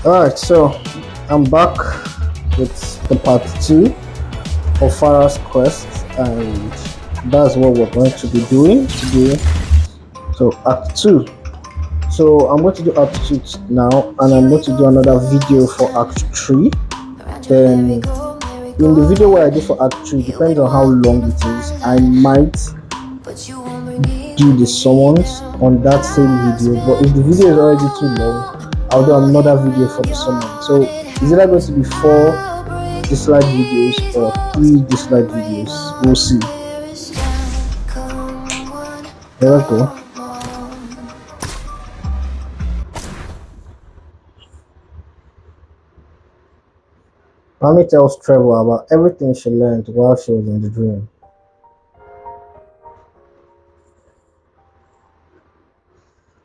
Alright, so I'm back with the part 2 of Farrah's quest, and that's what we're going to be doing today. So, Act 2. So, I'm going to do Act 2 now, and I'm going to do another video for Act 3. Then, in the video where I do for Act 3, depends on how long it is, I might do the summons on that same video. But if the video is already too long, I'll do another video for the summon. So is either going to be 4 Dislyte videos or 3 Dislyte videos. We'll see. There we go. Mommy tells Trevor about everything she learned while she was in the dream.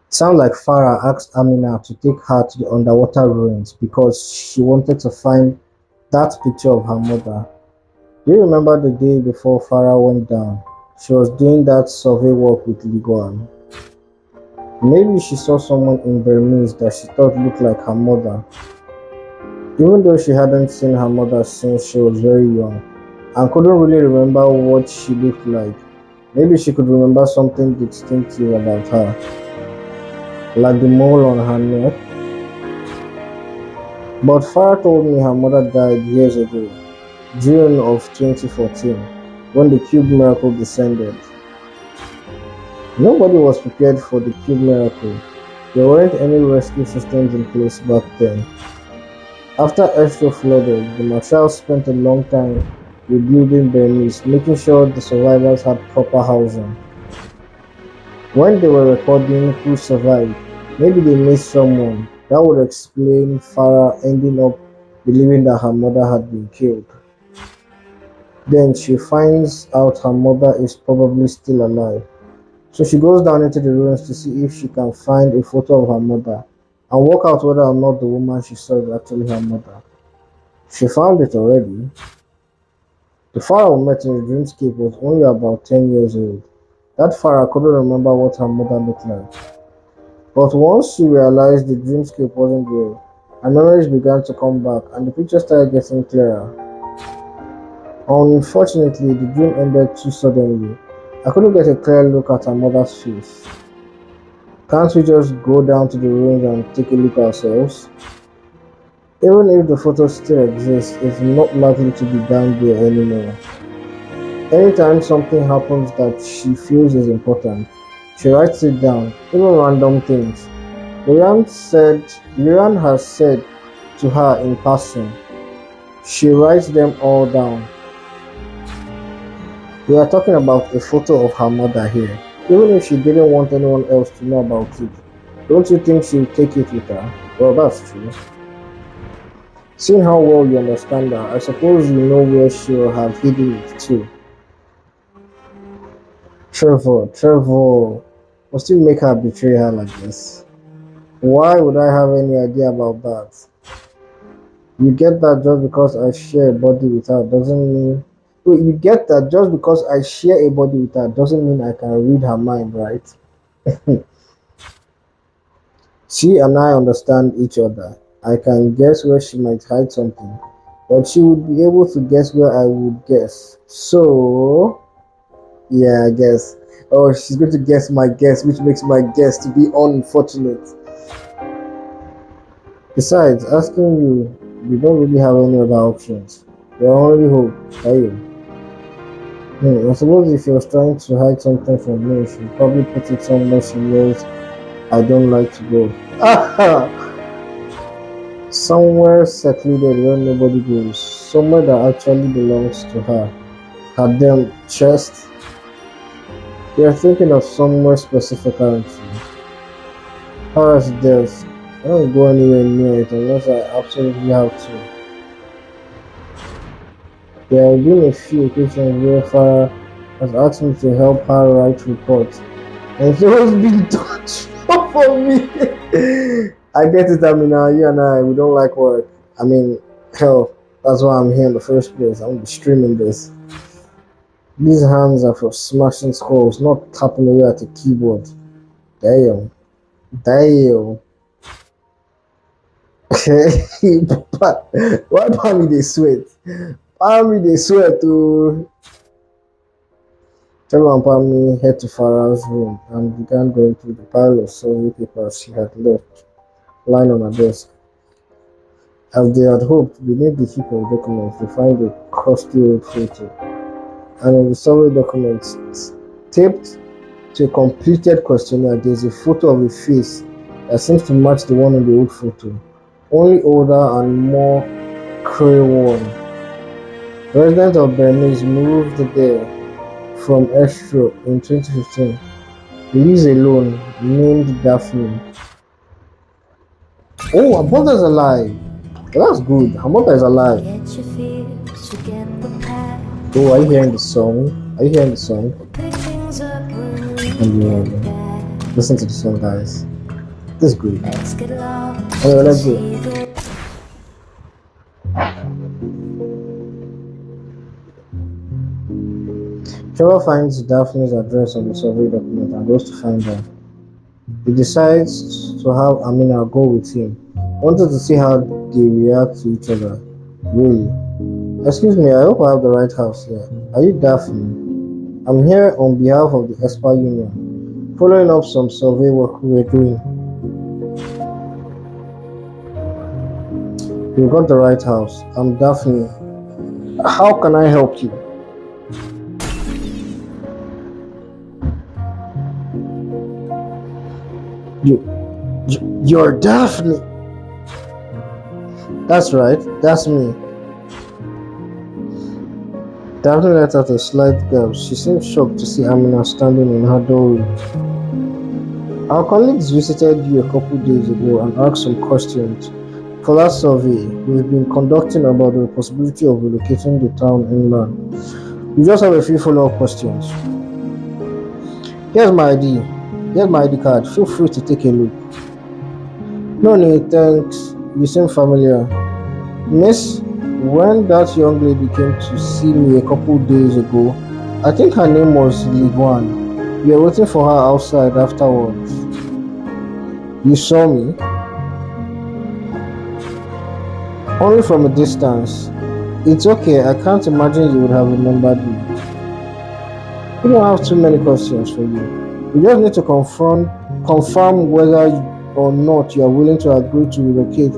Sounds like Farrah asked Amina to take her to the underwater ruins because she wanted to find that picture of her mother. Do you remember the day before Farrah went down? She was doing that survey work with Liguan. Maybe she saw someone in Burmese that she thought looked like her mother. Even though she hadn't seen her mother since she was very young and couldn't really remember what she looked like, maybe she could remember something distinctive about her, like the mole on her neck. But Farrah told me her mother died years ago, June of 2014, when the cube miracle descended. Nobody was prepared for the cube miracle. There weren't any rescue systems in place back then. After Estro flooded, the Marshals spent a long time rebuilding Burmese, making sure the survivors had proper housing. When they were recording who survived, maybe they missed someone. That would explain Farrah ending up believing that her mother had been killed. Then she finds out her mother is probably still alive. So she goes down into the ruins to see if she can find a photo of her mother and work out whether or not the woman she saw is actually her mother. She found it already. The Farrah we met in the dreamscape was only about 10 years old. That Farrah couldn't remember what her mother looked like. But once she realized the dreamscape wasn't real, her memories began to come back and the picture started getting clearer. Unfortunately, the dream ended too suddenly. I couldn't get a clear look at her mother's face. Can't we just go down to the ruins and take a look ourselves? Even if the photo still exists, it's not likely to be down there anymore. Anytime something happens that she feels is important, she writes it down, even random things. Liran has said to her in passing, she writes them all down. We are talking about a photo of her mother here. Even if she didn't want anyone else to know about it, don't you think she would take it with her? Well, that's true. Seeing how well you understand her, I suppose you know where she will have hidden it too. Trevor, must you make her betray her like this? Why would I have any idea about that? You get that just because I share a body with her doesn't mean... You get that just because I share a body with her doesn't mean I can read her mind, right? She and I understand each other. I can guess where she might hide something, but she would be able to guess where I would guess. So, yeah, I guess. Oh, she's going to guess my guess, which makes my guess to be unfortunate. Besides, asking you don't really have any other options. Your only hope, are you? I suppose if she was trying to hide something from me, she'd probably put it somewhere she knows I don't like to go. Somewhere secluded where nobody goes. Somewhere that actually belongs to her. Her damn chest. You're thinking of somewhere specific, aren't you? Farrah's desk. I don't go anywhere near it unless I absolutely have to. There have been a few occasions where Farrah has asked me to help her write reports, and she has been done for me. I get it, Amina. You and I, we don't like work. I mean, hell, that's why I'm here in the first place. I'm gonna be streaming this. These hands are for smashing skulls, not tapping away at a keyboard. Damn. Papa, why Pammy they sweat? Pammy they sweat to Trevor and Pammy head to Farrah's room and began going through the pile of survey papers she had left lying on her desk. As they had hoped, beneath the heap of documents, they find a crusty old photo. And in the survey documents, taped to a completed questionnaire, there is a photo of a face that seems to match the one in the old photo, only older and more careworn. Residents of Bernice moved there from Estro in 2015. Lives alone, named Daphne. Oh, her mother's alive. Well, that's good. Her mother is alive. Oh, are you hearing the song? Are you hearing the song? Listen to the song, guys. This is good. Anyway, let's go. Trevor finds Daphne's address on the survey document and goes to find her. He decides to have Amina go with him, wanted to see how they react to each other. Really? Excuse me, I hope I have the right house here. Are you Daphne? I'm here on behalf of the Espa Union, following up some survey work we were doing. You got the right house. I'm Daphne. How can I help you? You're Daphne. That's right. That's me. Daphne let out a slight gasp. She seemed shocked to see Amina standing in her doorway. Our colleagues visited you a couple days ago and asked some questions. For that survey, we've been conducting about the possibility of relocating the town inland. We just have a few follow-up questions. Here's my ID. Here's my ID card. Feel free to take a look. No need, thanks. You seem familiar. Miss, when that young lady came to see me a couple days ago, I think her name was Ligwan. We were waiting for her outside afterwards. You saw me? Only from a distance. It's okay, I can't imagine you would have remembered me. We don't have too many questions for you. We just need to confirm whether or not you are willing to agree to relocate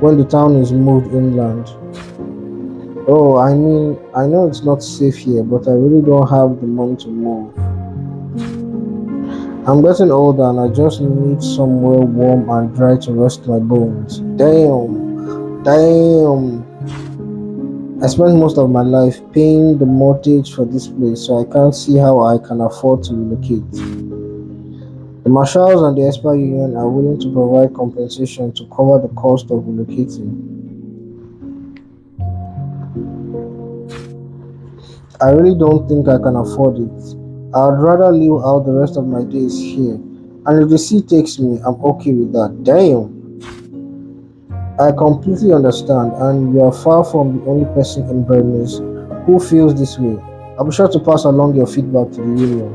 when the town is moved inland. Oh, I mean, I know it's not safe here, but I really don't have the money to move. I'm getting older and I just need somewhere warm and dry to rest my bones. Damn. I spent most of my life paying the mortgage for this place, so I can't see how I can afford to relocate. The Marshals and the Espa Union are willing to provide compensation to cover the cost of relocating. I really don't think I can afford it. I'd rather live out the rest of my days here, and if the sea takes me, I'm okay with that. Damn! I completely understand, and you are far from the only person in Bernice who feels this way. I'll be sure to pass along your feedback to the union.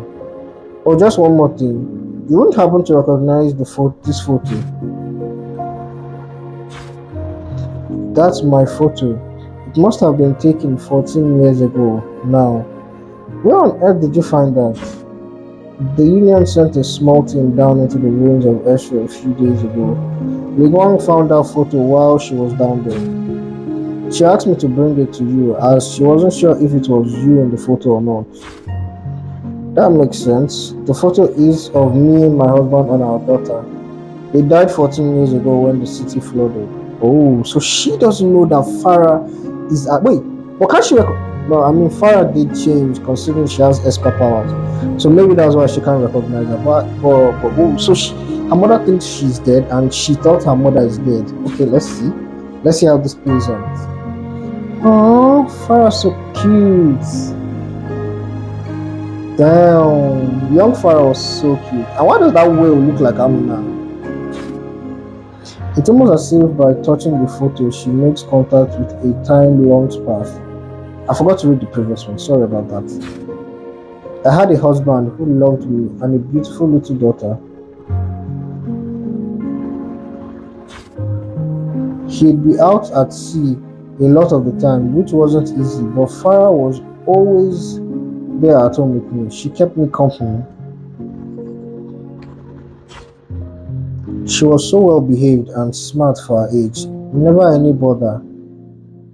Oh, just one more thing. You wouldn't happen to recognize this photo? That's my photo. It must have been taken 14 years ago now. Where on earth did you find that? The union sent a small team down into the ruins of Esra a few days ago. Ligwang found that photo while she was down there. She asked me to bring it to you as she wasn't sure if it was you in the photo or not. That makes sense. The photo is of me, my husband, and our daughter. They died 14 years ago when the city flooded. Oh, so she doesn't know that Farrah is at. Wait, but can't she? No, I mean, Farrah did change considering she has Esper powers. So maybe that's why she can't recognize her. But oh, so her mother thinks she's dead and she thought her mother is dead. Okay, let's see. Let's see how this plays out. Oh, Farrah's so cute. Damn, young Farrah was so cute. And why does that whale look like Amina? It's almost as if by touching the photo, she makes contact with a time-long past. I forgot to read the previous one, sorry about that. I had a husband who loved me and a beautiful little daughter. She'd be out at sea a lot of the time, which wasn't easy, but Farah was always there at home with me. She kept me company. She was so well behaved and smart for her age, never any bother.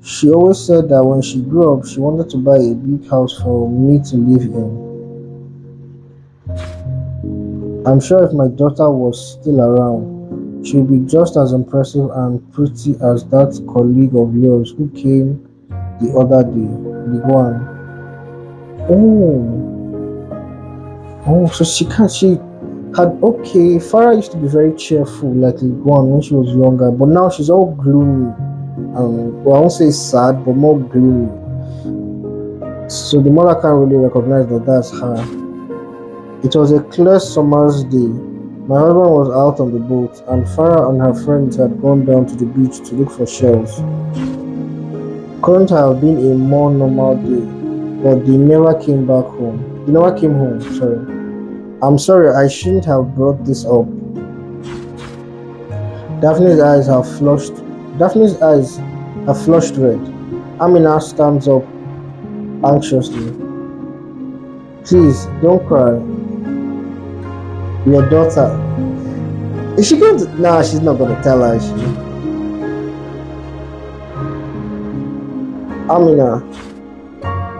She always said that when she grew up, she wanted to buy a big house for me to live in. I'm sure if my daughter was still around, she would be just as impressive and pretty as that colleague of yours who came the other day, Liguan. Oh, so she had okay. Farah used to be very cheerful, like Liguan when she was younger, but now she's all gloomy. Well, I won't say sad, but more gloomy. So the mother can't really recognize that that's her. It was a clear summer's day. My husband was out on the boat, and Farah and her friends had gone down to the beach to look for shells. Couldn't have been a more normal day, but they never came back home. They never came home, sorry. I'm sorry, I shouldn't have brought this up. Daphne's eyes have flushed. Daphne's eyes have flushed red. Amina stands up anxiously. Please, don't cry. Your daughter. Is she going to? Nah, she's not going to tell her, is she? Amina,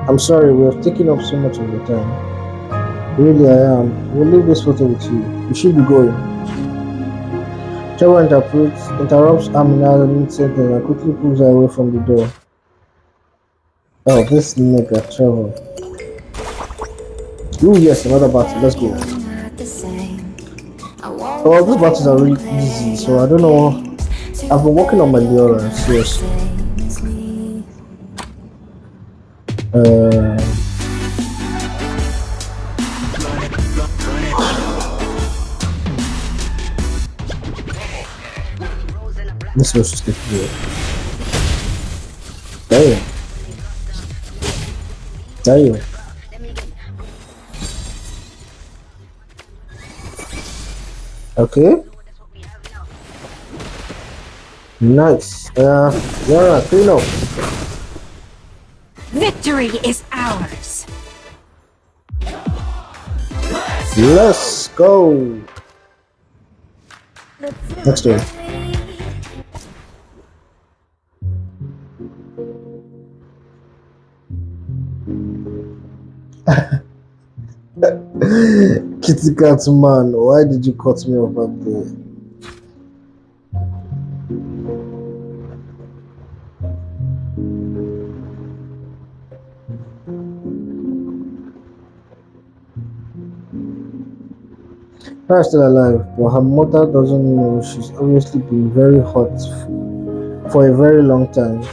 I'm sorry, we have taken up so much of your time. Really, I am. We'll leave this photo with you. You should be going. Trevor interrupts Amina mid-sentence and quickly pulls her away from the door. Oh, this nigga, Trevor. Ooh, yes, another battle. Let's go. Oh, these battles are really easy, so I don't know. I've been working on my Leora, seriously. This was just good. Damn. Damn. Okay. Nice. Yeah, clean up. Victory is ours. Let's go. Next one. Kitty cat man, why did you cut me off back there? Farah's still alive, but her mother doesn't know. She's obviously been very hot for a very long time.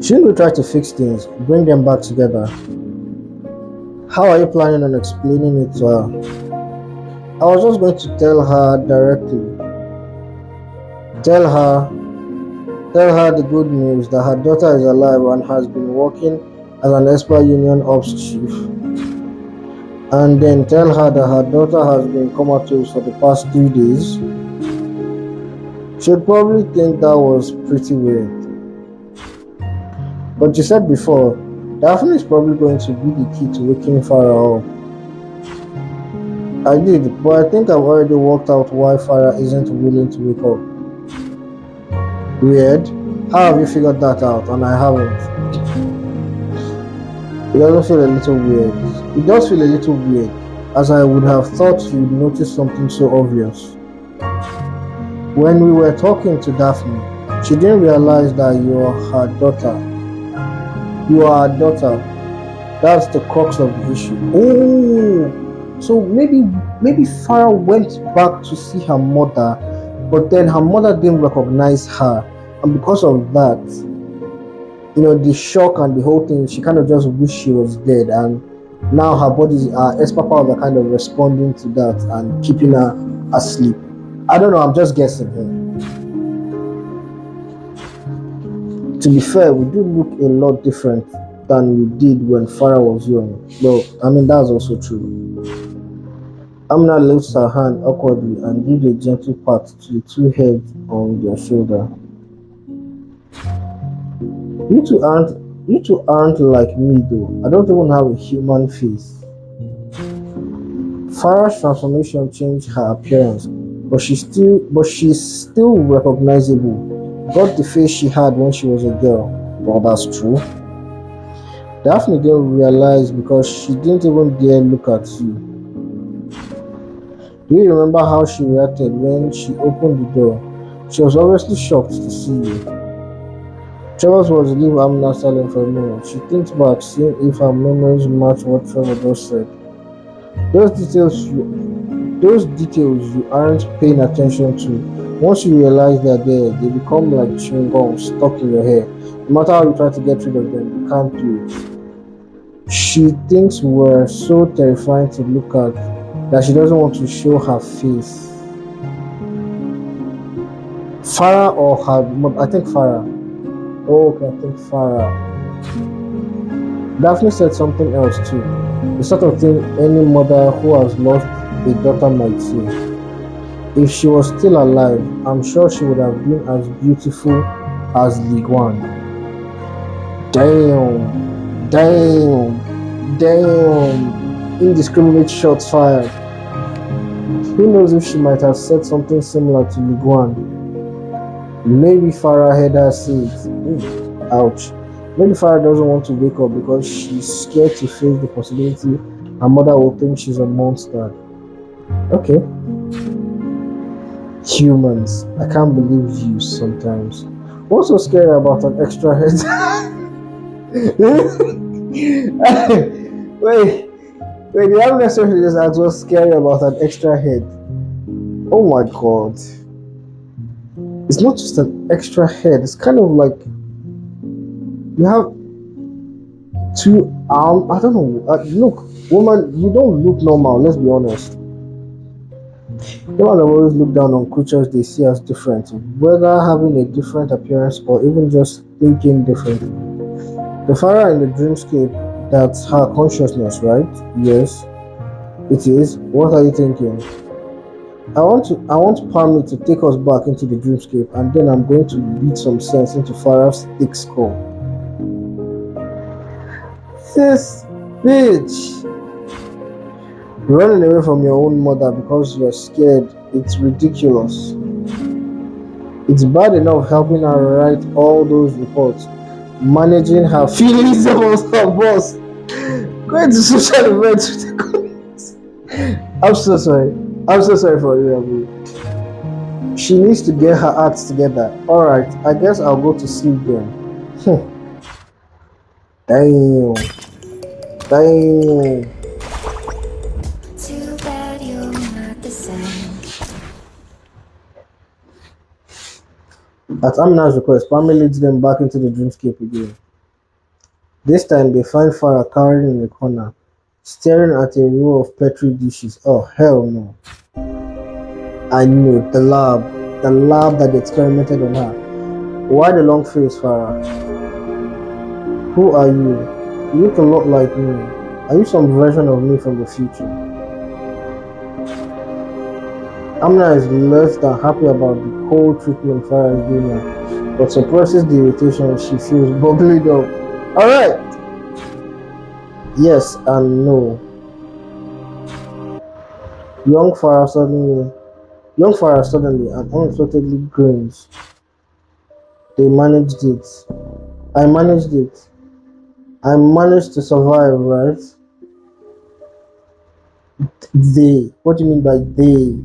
Shouldn't we try to fix things, bring them back together? How are you planning on explaining it to her? I was just going to tell her directly. Tell her the good news that her daughter is alive and has been working as an Esper Union Ops chief. And then tell her that her daughter has been comatose for the past 3 days. She'd probably think that was pretty weird. But you said before, Daphne is probably going to be the key to waking Farrah up. I did, but I think I've already worked out why Farrah isn't willing to wake up. Weird? How have you figured that out? And I haven't. It doesn't feel a little weird. It does feel a little weird, as I would have thought you'd notice something so obvious. When we were talking to Daphne, she didn't realize that you're her daughter. You are her daughter. That's the crux of the issue. Oh, so maybe Farah went back to see her mother, but then her mother didn't recognize her, and because of that, the shock and the whole thing, she kind of just wished she was dead, and now her body, Esper powers are kind of responding to that and keeping her asleep. I don't know, I'm just guessing here. To be fair, we do look a lot different than we did when Farah was young. Well, I mean, that's also true. Amina lifts her hand awkwardly and gives a gentle pat to the two heads on their shoulder. You two aren't you two aren't like me though. I don't even have a human face. Farah's transformation changed her appearance, but she's still recognizable. Got the face she had when she was a girl. Well, that's true. Daphne didn't realize because she didn't even dare look at you. Do you remember how she reacted when she opened the door? She was obviously shocked to see you. Trevor's words leave Amina silent for a moment. She thinks back, seeing if her memories match what Trevor just said. Those details those details you aren't paying attention to. Once you realize they're there, they become like chewing gum stuck in your hair. No matter how you try to get rid of them, you can't do it. She thinks we're so terrifying to look at that she doesn't want to show her face. Farah or her mom, I think Farah. Oh, okay, I think Farah. Daphne said something else too. The sort of thing any mother who has lost a daughter might say. If she was still alive, I'm sure she would have been as beautiful as League One. Damn, damn. Indiscriminate shots fired. Who knows if she might have said something similar to League One? Maybe Farah heard her say it. Ouch. Maybe Farah doesn't want to wake up because she's scared to face the possibility her mother will think she's a monster. Okay. Humans, I can't believe you sometimes. What's so scary about an extra head? wait, wait, you haven't necessarily just asked what's scary about an extra head. Oh my god. It's not just an extra head, it's kind of like you have two arms. I don't know. Look, woman, you don't look normal, let's be honest. Humans have always looked down on creatures they see as different, whether having a different appearance or even just thinking differently. The Farah in the dreamscape, that's her consciousness, right? Yes, it is. What are you thinking? I want Pammy to take us back into the dreamscape and then I'm going to beat some sense into Farah's thick skull. This bitch! Running away from your own mother because you're scared, it's ridiculous. It's bad enough helping her write all those reports, managing her feelings about her boss, going to social events with the comments. I'm so sorry. I'm so sorry for you, Abu. She needs to get her acts together. Alright, I guess I'll go to sleep then. Damn. Damn. Too bad you're not the same. At Amina's request, Pamela leads them back into the dreamscape again. This time they find Farah cowering in the corner, staring at a row of petri dishes. Oh hell no. I knew the lab that experimented on her. Why the long face, Farah? Who are you? You look a lot like me. Are you some version of me from the future? Amina is less than happy about the cold treatment Farah is giving her, but suppresses the irritation she feels bubbling up. Alright! Yes and no. Young Farah suddenly and unexpectedly grins. They managed it. I managed it. I managed to survive, right? They. What do you mean by they?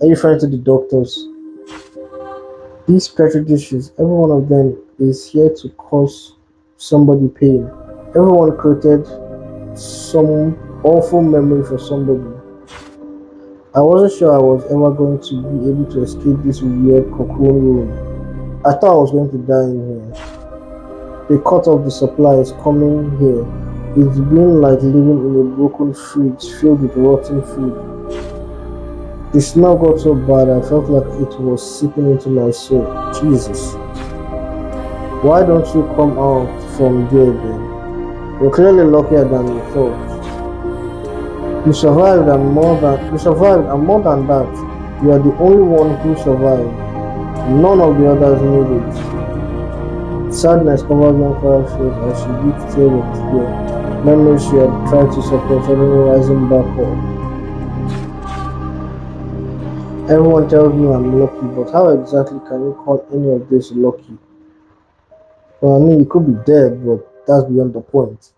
Are you referring to the doctors? These petri dishes, every one of them is here to cause somebody pain. Everyone created some awful memory for somebody. I wasn't sure I was ever going to be able to escape this weird cocoon room. I thought I was going to die in here. They cut off the supplies coming here. It's been like living in a broken fridge filled with rotten food. The smell got so bad I felt like it was seeping into my soul. Jesus. Why don't you come out from there then? You're clearly luckier than you thought. You survived and more than that, you are the only one who survived. None of the others made it. Sadness covered young Farrah's face as she wept tears of despair. Memories she had tried to suppress suddenly rising back up. Everyone tells me I'm lucky, but how exactly can you call any of this lucky? Well, I mean, you could be dead, but that's beyond the point.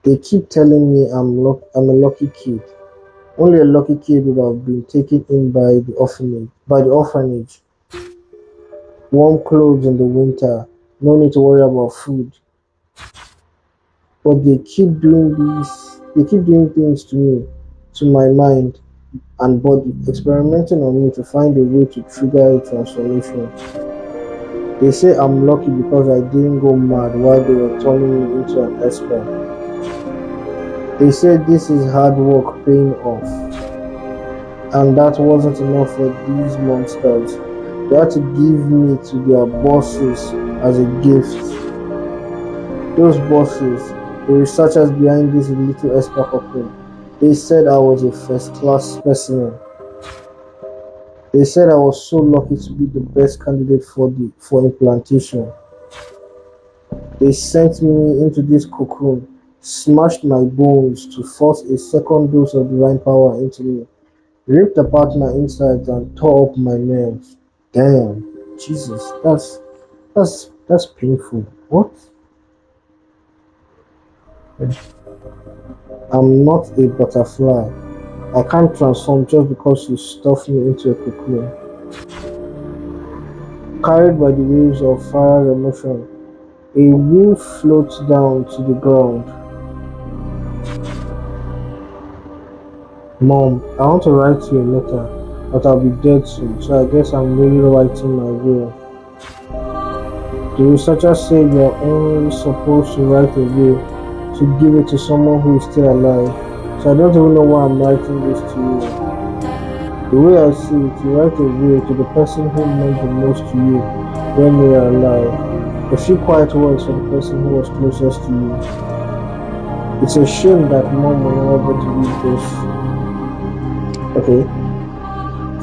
They keep telling me I'm a lucky kid. Only a lucky kid would have been taken in by the orphanage. Warm clothes in the winter, no need to worry about food. But they keep doing things to me, to my mind and body, experimenting on me to find a way to trigger a transformation. They say I'm lucky because I didn't go mad while they were turning me into an esper. They said this is hard work paying off. And that wasn't enough for these monsters. They had to give me to their bosses as a gift. Those bosses, the researchers behind this little esper cocoon, they said I was a first class specimen. They said I was so lucky to be the best candidate for implantation. They sent me into this cocoon, smashed my bones to force a second dose of divine power into me, ripped apart my insides and tore up my nerves. Damn, Jesus, that's painful. What? I'm not a butterfly. I can't transform just because you stuffed me into a cocoon. Carried by the waves of Farrah's emotion, a wolf floats down to the ground. Mom, I want to write you a letter, but I'll be dead soon, so I guess I'm really writing my will. The researchers say you're only supposed to write a will to give it to someone who is still alive, so I don't even know why I'm writing this to you. The way I see it, you write a will to the person who meant the most to you when they were alive. A few quiet words for the person who was closest to you. It's a shame that mom will never get to read this. Okay.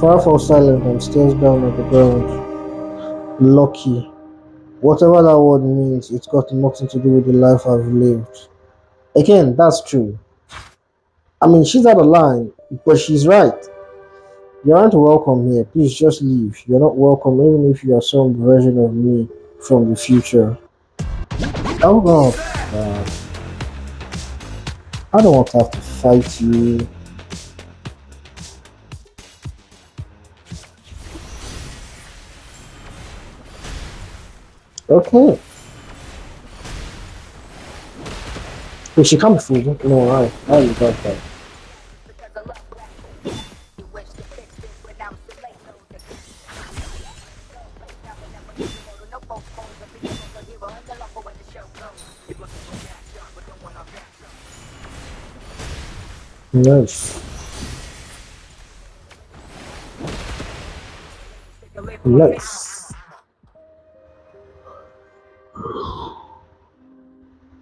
Farrah falls silent and stares down at the ground. Lucky. Whatever that word means, it's got nothing to do with the life I've lived. Again, that's true. I mean, she's out of line, but she's right. You aren't welcome here. Please just leave. You're not welcome, even if you are some version of me from the future. Oh God, I don't want to have to fight you. Okay. Wait, she can't be fooled. No, I got that. Nice. Nice.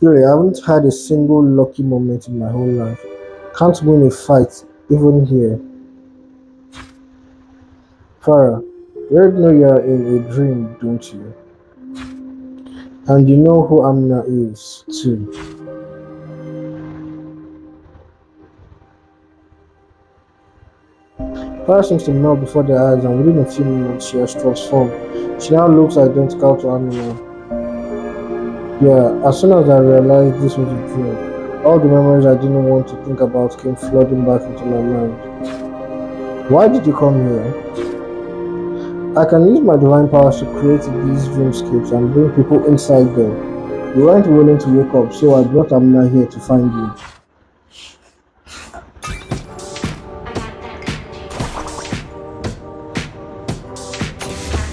Really, I haven't had a single lucky moment in my whole life. Can't win a fight, even here. Farah, you already know you're in a dream, don't you? And you know who Amna is, too. Farah seems to melt before their eyes, and within a few minutes, she has transformed. She now looks identical to Amina. Yeah, as soon as I realized this was a dream, all the memories I didn't want to think about came flooding back into my mind. Why did you come here? I can use my divine powers to create these dreamscapes and bring people inside them. You weren't willing to wake up, so I brought Amina here to find you.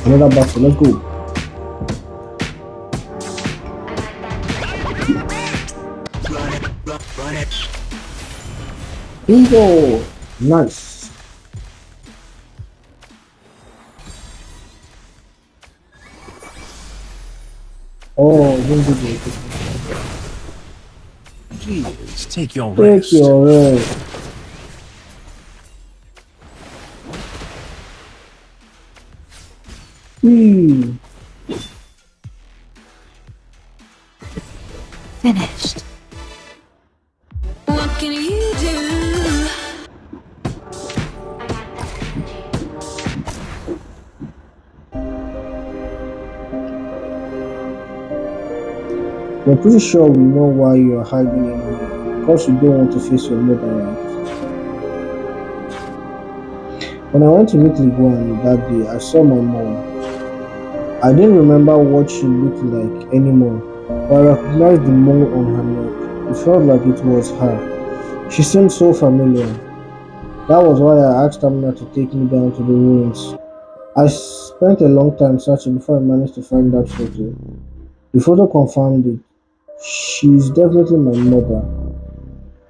Another battle, let's go. Bingo! Nice. Oh, bingo. Please take your Take rest. your rest. Hmm. finished. What can you do? We're pretty sure we know why you're hiding anyway. Because you don't want to face your mother, right? When I went to meet Liguan that day, I saw my mom. I didn't remember what she looked like anymore, but I recognized the mole on her neck. It felt like it was her. She seemed so familiar. That was why I asked Amina to take me down to the ruins. I spent a long time searching before I managed to find that photo. The photo confirmed it. She's definitely my mother.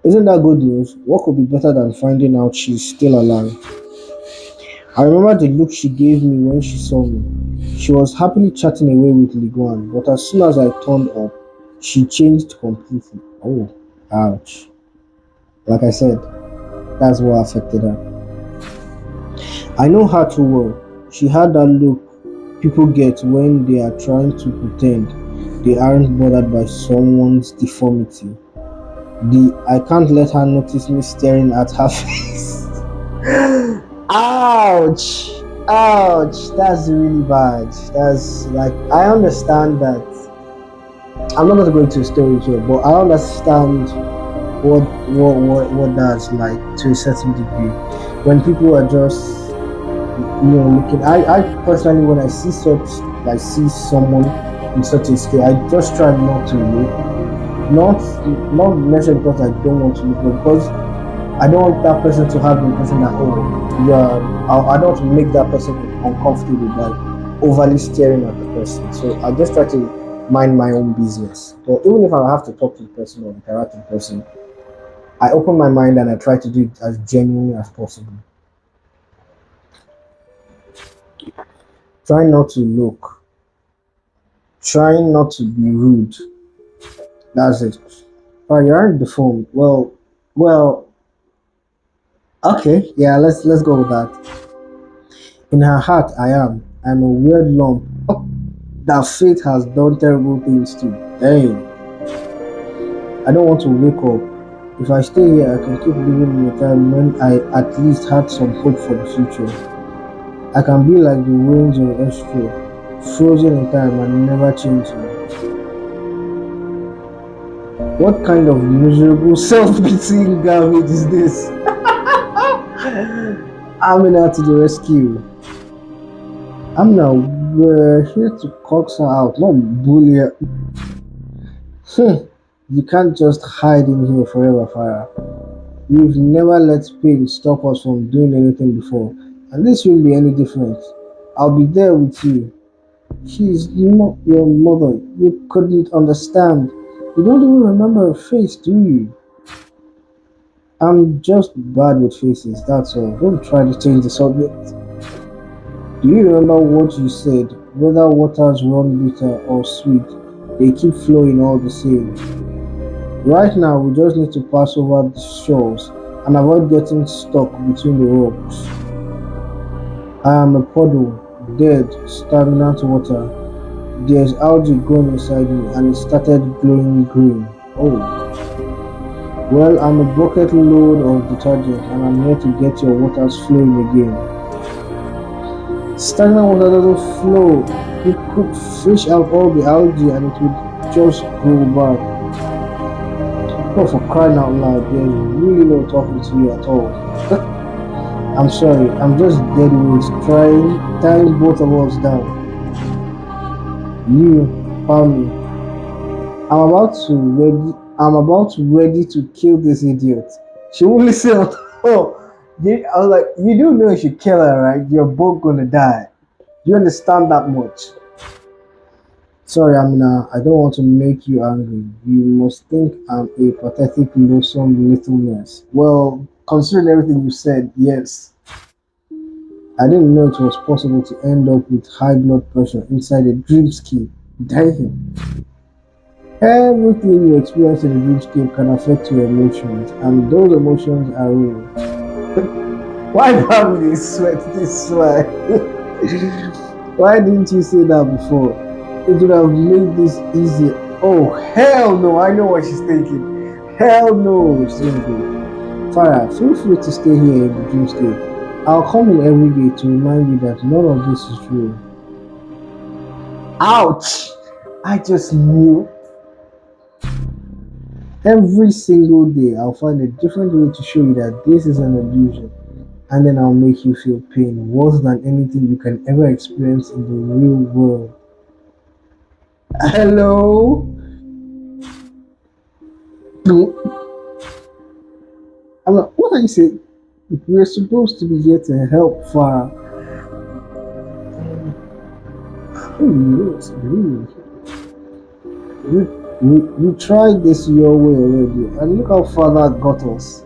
Isn't that good news? What could be better than finding out she's still alive? I remember the look she gave me when she saw me. She was happily chatting away with Liguan, but as soon as I turned up, she changed completely. Oh, ouch. Like I said, that's what affected her. I know her too well. She had that look people get when they are trying to pretend they aren't bothered by someone's deformity. The I can't let her notice me staring at her face. Ouch! Ouch! That's really bad. That's like I understand that. I'm not going to go into a story here, but I understand what that's like to a certain degree. When people are just looking. I personally when I see such like see someone in such a state, I just try not to look. Not necessarily because I don't want to look, but because I don't want that person to have the impression that I don't want to make that person uncomfortable by overly staring at the person. So I just try to mind my own business. But even if I have to talk to the person or interact with the person, I open my mind and I try to do it as genuinely as possible. Try not to look. Try not to be rude. That's it. Oh, you're on the phone. Well, okay, yeah, let's go with that. In her heart, I am. I'm a weird lump that fate has done terrible things to. Dang, I don't want to wake up. If I stay here, I can keep living in a time when I at least had some hope for the future. I can be like the winds of Estro, frozen in time and never changing. What kind of miserable self-pitying garbage is this? Amina to the rescue. Amina, we're here to coax her out, not bully her. You can't just hide in here forever, Farrah. We've never let pain stop us from doing anything before, and this won't be any different. I'll be there with you. She's not your mother. You couldn't understand. You don't even remember her face, do you? I'm just bad with faces, that's all. Don't try to change the subject. Do you remember what you said? Whether waters run bitter or sweet, they keep flowing all the same. Right now, we just need to pass over the shores and avoid getting stuck between the rocks. I am a puddle, dead, stagnant water. There's algae growing inside me and it started glowing green. Oh. Well, I'm a bucket load of detergent and I'm here to get your waters flowing again. Stagnant water doesn't flow. You could fish out all the algae and it would just go back. Oh, for crying out loud, there's really no talking to you at all. I'm sorry, I'm just dead weight tying both of us down. You, Palmy, I'm about ready to kill this idiot. She won't listen. Oh, I was like, you do know if you kill her, right? You're both gonna die. Do you understand that much? Sorry, Amina, I don't want to make you angry. You must think I'm a pathetic, lonesome little mess. Well, considering everything you said, yes. I didn't know it was possible to end up with high blood pressure inside a dreamscape. Damn. Everything you experience in a dreamscape can affect your emotions, and those emotions are real. Why have you sweat this way? Why didn't you say that before? It would have made this easier. Oh, hell no, I know what she's thinking. Hell no, she's gonna go. Farah, feel free to stay here in the dreamscape. I'll come in every day to remind you that none of this is real. Ouch! I just knew. Every single day, I'll find a different way to show you that this is an illusion, and then I'll make you feel pain worse than anything you can ever experience in the real world. Hello? I'm like, what are you saying? We're supposed to be here to help Farah. We tried this your way already, and look how far that got us.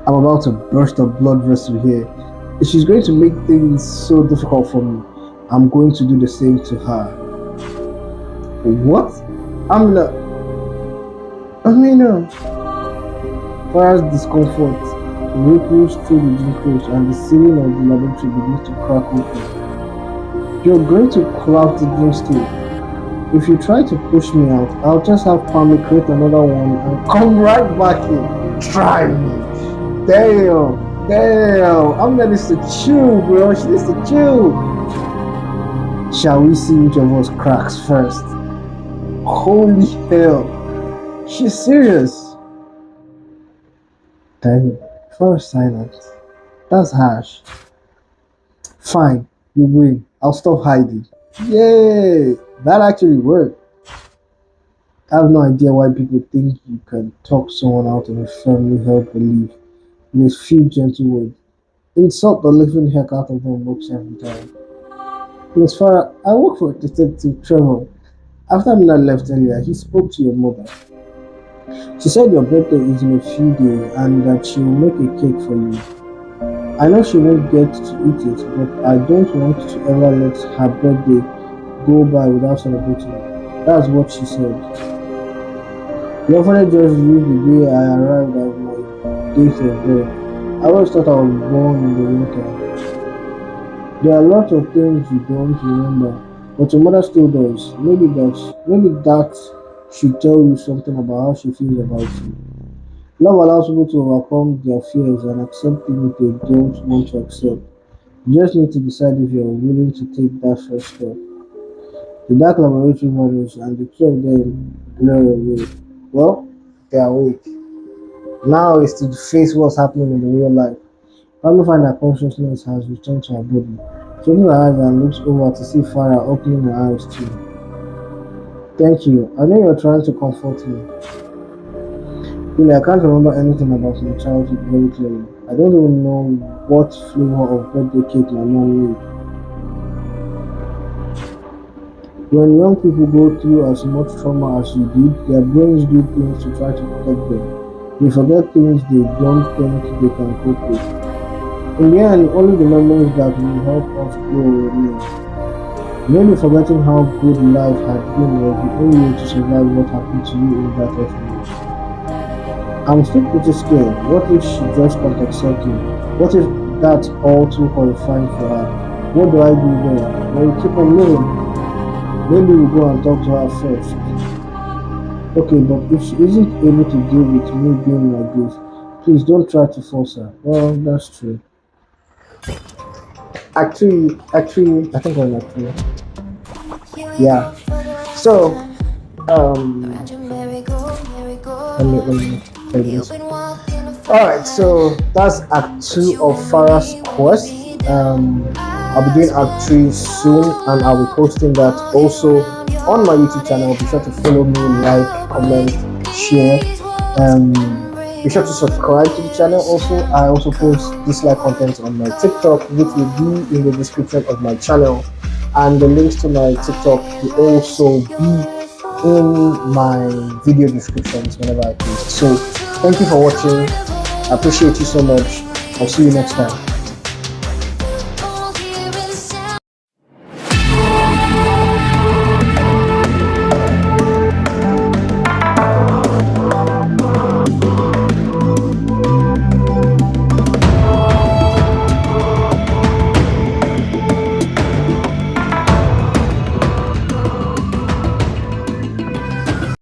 I'm about to burst a blood vessel here. If she's going to make things so difficult for me, I'm going to do the same to her. What? I'm not. Amina. Farah's discomfort ripples through the glucose and the ceiling of the laboratory begins to crack open. You're going to cloud the dreamscape. If you try to push me out, I'll just have Pammy create another one and come right back in. Try me. Damn. Amina needs to chill, bro. She needs to chill. Shall we see which of us cracks first? Holy hell. She's serious. Damn. First silence. That's harsh. Fine. You win. I'll stop hiding. Yay! That actually worked. I have no idea why people think you can talk someone out of a firmly held belief in a few gentle words. Insult the living heck out of them works every time. Miss Farah, I work for Detective Trevor. After Mina left earlier, he spoke to your mother. She said your birthday is in a few days and that she will make a cake for you. I know she won't get to eat it, but I don't want to ever let her birthday go by without celebrating it. That's what she said. The orphanage just used the day I arrived as my date of birth. I always thought I was born in the winter. There are lots of things you don't remember, but your mother still does. Maybe that should tell you something about how she feels about you. Love allows people to overcome their fears and accept things they don't want to accept. You just need to decide if you're willing to take that first step. The dark laboratory vanished and the two of them blur away. Well, they're awake. Now is to face what's happening in the real life. Probably find that consciousness has returned to her body. She opens her eyes and looks over to see Farah opening her eyes too. Thank you. I know you're trying to comfort me. Really, I can't remember anything about my childhood very clearly. I don't even know what flavor of birthday cake my mom made. When young people go through as much trauma as you did, their brains do things to try to protect them. They forget things they don't think they can cope with. In the end, only the memories that will help us grow remain. Maybe forgetting how good life had been was the only way to survive what happened to you in that orphanage. I'm still pretty scared. What if she just can't accept me? What if that's all too horrifying for her? What do I do then? Well, keep on living. Maybe we'll go and talk to her first. Okay, but if she isn't able to deal with me being like this, please don't try to force her. Well, that's true. Actually, I think I'm actually. Yeah. So, let me tell you this. Alright, so that's Act 2 of Farah's quest. I'll be doing Act 3 soon and I'll be posting that also on my YouTube channel. Be sure to follow me, like, comment, share. Be sure to subscribe to the channel. Also, I also post Dislyte content on my TikTok, which will be in the description of my channel. And the links to my TikTok will also be in my video descriptions whenever I post. So, thank you for watching. I appreciate you so much. I'll see you next time.